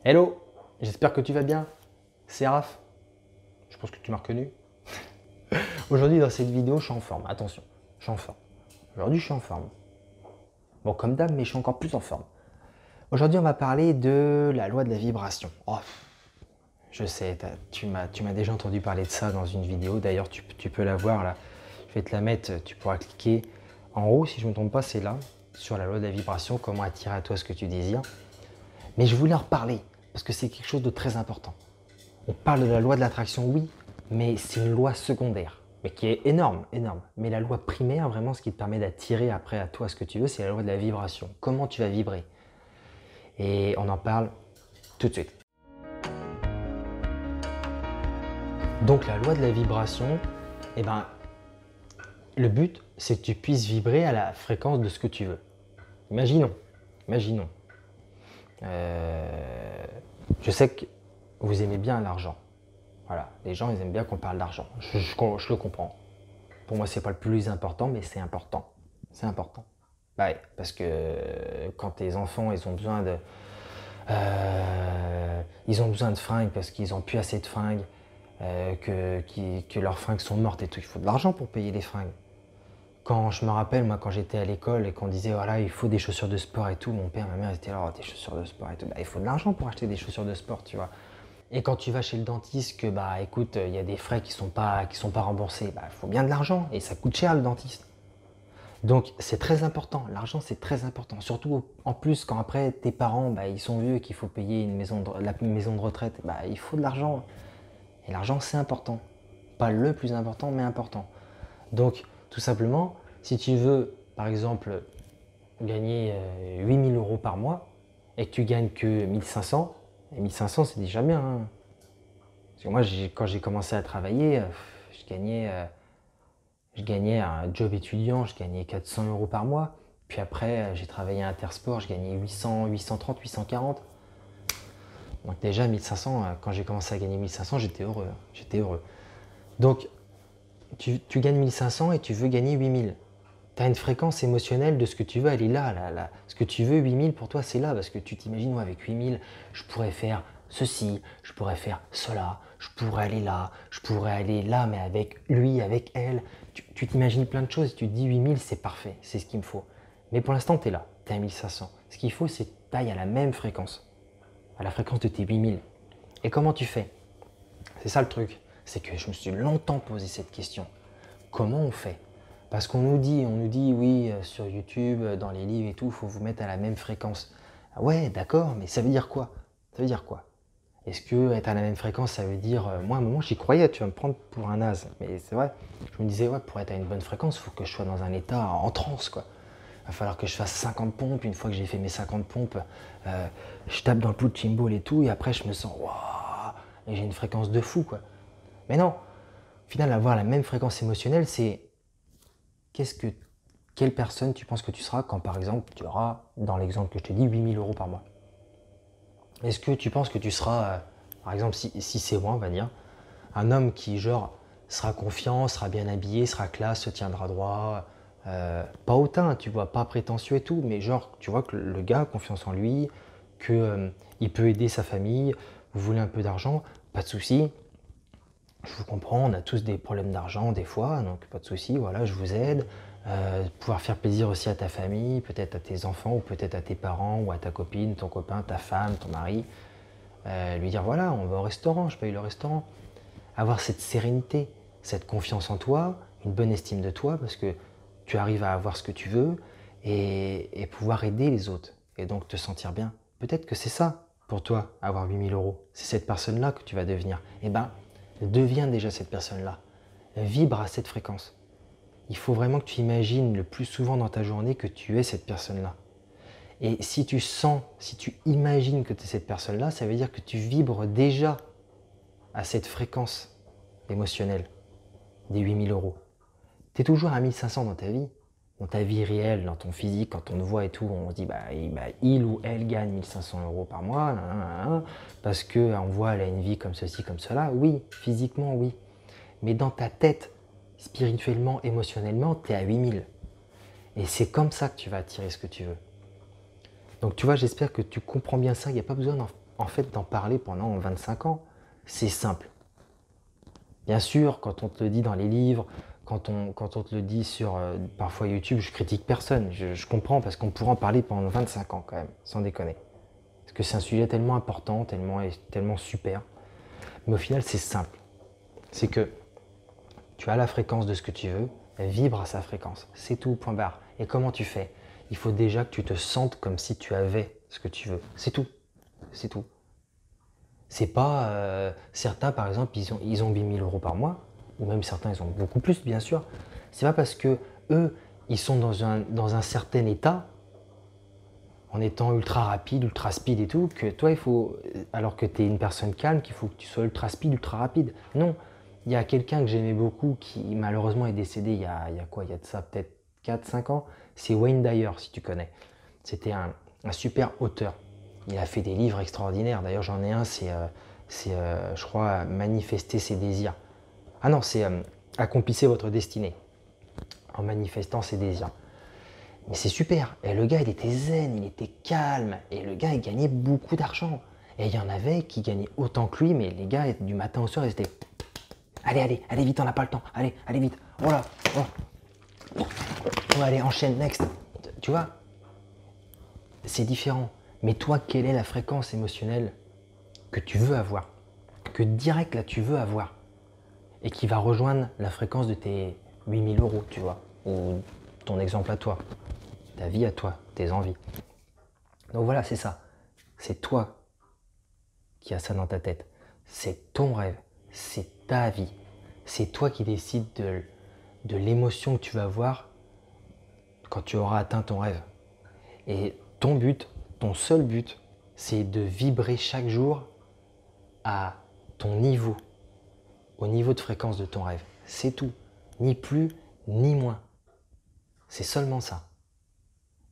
Hello, j'espère que tu vas bien. C'est Raph. Je pense que tu m'as reconnu. Aujourd'hui, dans cette vidéo, je suis en forme. Attention, je suis en forme. Aujourd'hui, je suis en forme. Bon, comme d'hab, mais je suis encore plus en forme. Aujourd'hui, on va parler de la loi de la vibration. Oh, je sais, tu m'as déjà entendu parler de ça dans une vidéo. D'ailleurs, tu peux la voir là. Je vais te la mettre, tu pourras cliquer en haut, si je ne me trompe pas, c'est là, sur la loi de la vibration, comment attirer à toi ce que tu désires. Mais je voulais en reparler, parce que c'est quelque chose de très important. On parle de la loi de l'attraction, oui, mais c'est une loi secondaire, mais qui est énorme, énorme. Mais la loi primaire, vraiment, ce qui te permet d'attirer après à toi ce que tu veux, c'est la loi de la vibration. Comment tu vas vibrer? Et on en parle tout de suite. Donc la loi de la vibration, eh ben, le but, c'est que tu puisses vibrer à la fréquence de ce que tu veux. Imaginons. Je sais que vous aimez bien l'argent. Voilà, les gens, ils aiment bien qu'on parle d'argent. Je le comprends. Pour moi, c'est pas le plus important, mais c'est important. C'est important. Bah oui, parce que quand tes enfants, ils ont besoin de fringues parce qu'ils n'ont plus assez de fringues, que leurs fringues sont mortes et tout, il faut de l'argent pour payer les fringues. Quand je me rappelle, moi, quand j'étais à l'école et qu'on disait, voilà, il faut des chaussures de sport et tout, mon père, ma mère étaient là, oh, des chaussures de sport et tout. Bah, il faut de l'argent pour acheter des chaussures de sport, tu vois. Et quand tu vas chez le dentiste, que bah écoute, il y a des frais qui sont pas remboursés, bah il faut bien de l'argent et ça coûte cher le dentiste. Donc c'est très important, l'argent c'est très important. Surtout en plus quand après tes parents bah, ils sont vieux et qu'il faut payer la maison de retraite, bah il faut de l'argent. Et l'argent c'est important. Pas le plus important mais important. Donc tout simplement, si tu veux par exemple gagner 8000 euros par mois et que tu gagnes que 1500, et 1500 c'est déjà bien, hein. Parce que moi, quand j'ai commencé à travailler, je gagnais un job étudiant, je gagnais 400 euros par mois. Puis après, j'ai travaillé à Intersport, je gagnais 800, 830, 840. Donc déjà, 1500, quand j'ai commencé à gagner 1500, j'étais heureux, hein. J'étais heureux. Donc, tu gagnes 1500 et tu veux gagner 8000. Tu as une fréquence émotionnelle de ce que tu veux, elle est là. Ce que tu veux, 8000 pour toi, c'est là. Parce que tu t'imagines, ouais, avec 8000, je pourrais faire ceci, je pourrais faire cela, je pourrais aller là, mais avec lui, avec elle. Tu t'imagines plein de choses, tu te dis 8000, c'est parfait, c'est ce qu'il me faut. Mais pour l'instant, tu es là, tu es à 1500. Ce qu'il faut, c'est que tu ailles à la même fréquence, à la fréquence de tes 8000. Et comment tu fais? C'est ça le truc, c'est que je me suis longtemps posé cette question. Comment on fait? Parce qu'on nous dit oui, sur YouTube, dans les livres et tout, il faut vous mettre à la même fréquence. Ah ouais, d'accord, mais ça veut dire quoi? Ça veut dire quoi? Est-ce que être à la même fréquence, ça veut dire... moi, à un moment, j'y croyais, tu vas me prendre pour un naze. Mais c'est vrai, je me disais, ouais, pour être à une bonne fréquence, il faut que je sois dans un état en transe, quoi. Il va falloir que je fasse 50 pompes. Une fois que j'ai fait mes 50 pompes, je tape dans le punching ball et tout, et après, je me sens, waouh, et j'ai une fréquence de fou, quoi. Mais non, au final, avoir la même fréquence émotionnelle, c'est quelle personne tu penses que tu seras quand, par exemple, tu auras, dans l'exemple que je te dis, 8000 euros par mois? Est-ce que tu penses que tu seras, par exemple, si c'est moi, on va dire, un homme qui, genre, sera confiant, sera bien habillé, sera classe, se tiendra droit, pas hautain, tu vois, pas prétentieux et tout, mais genre, tu vois que le gars a confiance en lui, qu'il peut aider sa famille, vous voulez un peu d'argent, pas de souci. Je vous comprends, on a tous des problèmes d'argent des fois, donc pas de souci, voilà, je vous aide. Pouvoir faire plaisir aussi à ta famille, peut-être à tes enfants, ou peut-être à tes parents, ou à ta copine, ton copain, ta femme, ton mari. Lui dire voilà, on va au restaurant, je paye le restaurant. Avoir cette sérénité, cette confiance en toi, une bonne estime de toi, parce que tu arrives à avoir ce que tu veux et pouvoir aider les autres, et donc te sentir bien. Peut-être que c'est ça pour toi, avoir 8000 euros. C'est cette personne-là que tu vas devenir. Eh ben, deviens déjà cette personne-là. Vibre à cette fréquence. Il faut vraiment que tu imagines le plus souvent dans ta journée que tu es cette personne-là. Et si tu sens, si tu imagines que tu es cette personne-là, ça veut dire que tu vibres déjà à cette fréquence émotionnelle des 8000 euros. Tu es toujours à 1500 dans ta vie réelle, dans ton physique, quand on te voit et tout, on se dit il ou elle gagne 1500 euros par mois, parce qu'on voit elle a une vie comme ceci, comme cela. Oui, physiquement, oui. Mais dans ta tête, spirituellement, émotionnellement, tu es à 8000. Et c'est comme ça que tu vas attirer ce que tu veux. Donc tu vois, j'espère que tu comprends bien ça. Il n'y a pas besoin en fait d'en parler pendant 25 ans. C'est simple. Bien sûr, quand on te le dit dans les livres, quand on te le dit sur parfois YouTube, je critique personne. Je comprends parce qu'on pourrait en parler pendant 25 ans quand même, sans déconner. Parce que c'est un sujet tellement important, tellement super. Mais au final, c'est simple. C'est que tu as la fréquence de ce que tu veux, vibre à sa fréquence. C'est tout, point barre. Et comment tu fais? Il faut déjà que tu te sentes comme si tu avais ce que tu veux. C'est tout. C'est tout. C'est pas... certains, par exemple, ils ont 8 000 € par mois, ou même certains, ils ont beaucoup plus, bien sûr. C'est pas parce que eux, ils sont dans un certain état, en étant ultra rapide, ultra speed et tout, que toi, il faut... Alors que tu es une personne calme, qu'il faut que tu sois ultra speed, ultra rapide. Non. Il y a quelqu'un que j'aimais beaucoup, qui malheureusement est décédé il y a quoi? Il y a de ça peut-être 4-5 ans. C'est Wayne Dyer, si tu connais. C'était un super auteur. Il a fait des livres extraordinaires. D'ailleurs, j'en ai un, je crois, Manifester ses désirs. Ah non, c'est Accomplissez votre destinée, en manifestant ses désirs. Mais c'est super. Et le gars, il était zen, il était calme. Et le gars, il gagnait beaucoup d'argent. Et il y en avait qui gagnaient autant que lui, mais les gars, du matin au soir, ils étaient... Allez, vite, on n'a pas le temps. Allez, vite. Oh là, oh. Allez, enchaîne, next. Tu vois, c'est différent. Mais toi, quelle est la fréquence émotionnelle que tu veux avoir? Que direct, là, tu veux avoir? Et qui va rejoindre la fréquence de tes 8 000 €, tu vois? Ou ton exemple à toi. Ta vie à toi, tes envies. Donc voilà, c'est ça. C'est toi qui as ça dans ta tête. C'est ton rêve. C'est ta vie. C'est toi qui décides de l'émotion que tu vas avoir quand tu auras atteint ton rêve. Et ton but, ton seul but, c'est de vibrer chaque jour à ton niveau, au niveau de fréquence de ton rêve. C'est tout. Ni plus, ni moins. C'est seulement ça.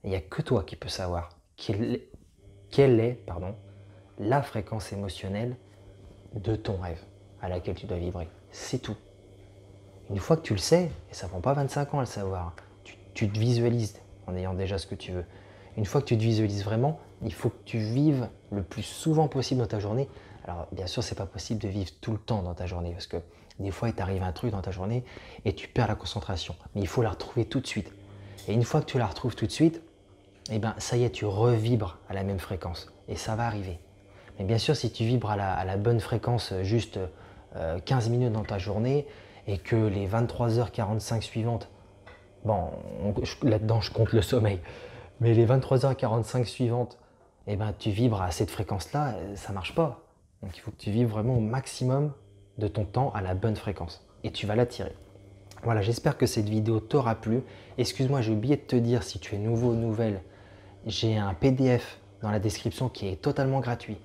Il n'y a que toi qui peux savoir quelle est la fréquence émotionnelle de ton rêve à laquelle tu dois vibrer. C'est tout. Une fois que tu le sais, et ça ne prend pas 25 ans à le savoir, tu te visualises en ayant déjà ce que tu veux. Une fois que tu te visualises vraiment, il faut que tu vives le plus souvent possible dans ta journée. Alors bien sûr, ce n'est pas possible de vivre tout le temps dans ta journée parce que des fois, il t'arrive un truc dans ta journée et tu perds la concentration. Mais il faut la retrouver tout de suite. Et une fois que tu la retrouves tout de suite, eh ben, ça y est, tu revibres à la même fréquence. Et ça va arriver. Mais bien sûr, si tu vibres à la bonne fréquence juste 15 minutes dans ta journée et que les 23h45 suivantes, bon, là-dedans, je compte le sommeil, mais les 23h45 suivantes, eh ben, tu vibres à cette fréquence-là, ça ne marche pas. Donc il faut que tu vibres vraiment au maximum de ton temps à la bonne fréquence. Et tu vas l'attirer. Voilà, j'espère que cette vidéo t'aura plu. Excuse-moi, j'ai oublié de te dire, si tu es nouveau ou nouvelle, j'ai un PDF dans la description qui est totalement gratuit.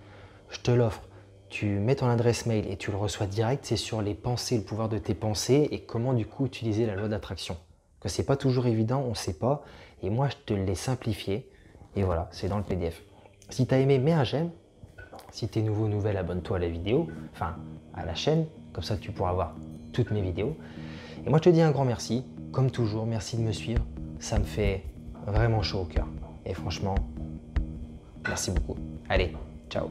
Je te l'offre. Tu mets ton adresse mail et tu le reçois direct. C'est sur les pensées, le pouvoir de tes pensées et comment du coup utiliser la loi d'attraction. Que c'est pas toujours évident, on ne sait pas. Et moi, je te l'ai simplifié. Et voilà, c'est dans le PDF. Si tu as aimé, mets un j'aime. Si tu es nouveau ou nouvelle, abonne-toi à la vidéo, enfin à la chaîne. Comme ça, tu pourras voir toutes mes vidéos. Et moi, je te dis un grand merci. Comme toujours, merci de me suivre. Ça me fait vraiment chaud au cœur. Et franchement, merci beaucoup. Allez, ciao.